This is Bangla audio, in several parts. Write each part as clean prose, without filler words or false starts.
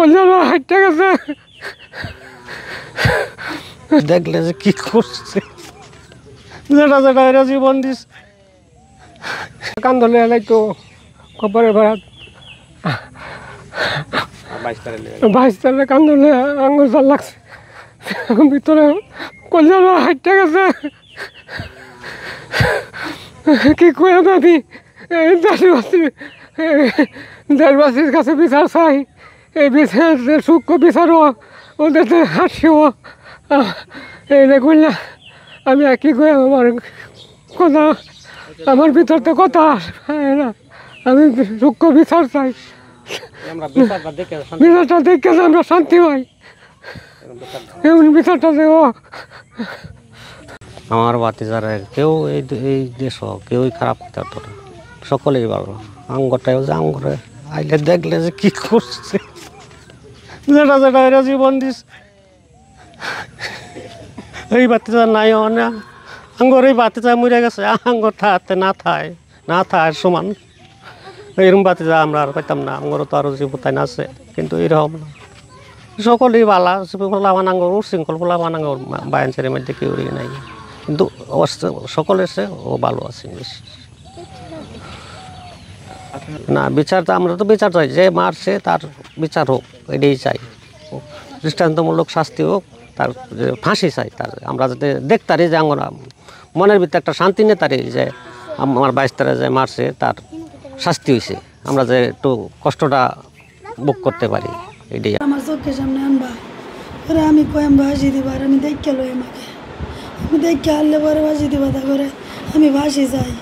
কল্যাণ হাইটটা গেছে দেখলে যে কি করছে যেটা যেটা এরা জীবন দিস কান ধরলে এলাই তো খবরে ভাড়া 22 তালে কান ধরলে আঙুল জাল লাগছে ভিতরে কল্যাণ হাইটটা গেছে কি কয়ে দাদি দেশবাসীর কাছে বিচার চাই এই বিচার সূক্ষ্ম বিচারও ওদের হাসিও এই দেখুন আমি কি কই আমার কথা আমার ভিতর তো কথা না আমি সূক্ষ্ম বিচার চাই বিচারটা দেখে আমরা শান্তি পাই এমন বিচারটা দেব আমার বাতিজারের কেউ এই দেশ কেউই খারাপ করতে পারতো না সকলেই ভালো আঙ্গটাও যে আঙ্গরে আইলে দেখলে যে কি করছে যেটা যেটা এরা জীবন দিস এই বাতিজার নাই না আঙ্গর এই বাতিজা মরে গেছে আঙ্গর থাকতে না থায় সমান এরকম বাতিজা আমরা আর পাইতাম না আঙ্গরও তো আরও জীবতাই না আছে কিন্তু এরকম না সকলেই বালা পোলাবান আঙ্গর উশৃঙ্খল পোলাবান আঙ্গর বায়ানছের মধ্যে কেউ নাই কিন্তু সকলের সে ও ভালো আছে বেশি না বিচারটা আমরা তো বিচার চাই যে মারছে তার বিচার হোক এটাই চাই দৃষ্টান্তমূলক শাস্তি হোক তার ফাঁসি চাই তার আমরা যাতে দেখতারি যে আমরা মনের ভিতরে একটা শান্তি নিয়ে তারি যে আমার 22 তারিখে যে মারছে তার শাস্তি হয়েছে আমরা যে একটু কষ্টটা ভোগ করতে পারি এটাই আমার চোখের সামনে আনবা করে আমি কয়াম ভাসি দিবার আমি দেখে লই আমাকে আমি দেখে আনলে পরে ভাসি দিবা তা করে আমি ভাসি যাই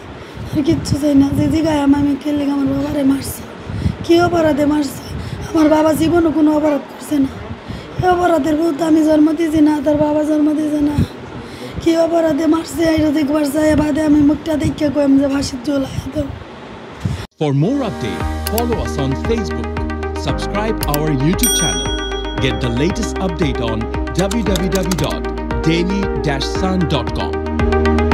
আর কিচ্ছু চাই না যে জিগায় আমি খেললে আমার বাবারে মারছে কী অপরাধে মারছে আমার বাবা জীবনও কোনো অপরাধ করছে না এই অপরাধের ভূত আমি জন্ম দিয়েছি না তার বাবা জন্ম দিয়েছে না কী অপরাধে মারছে এটা দেখবার চাই বাদে আমি মুখটা দেখে কয়াম যে ভাসির চলে তো For more updates, follow us on Facebook, subscribe our YouTube channel, get the latest update on www.daily-sun.com.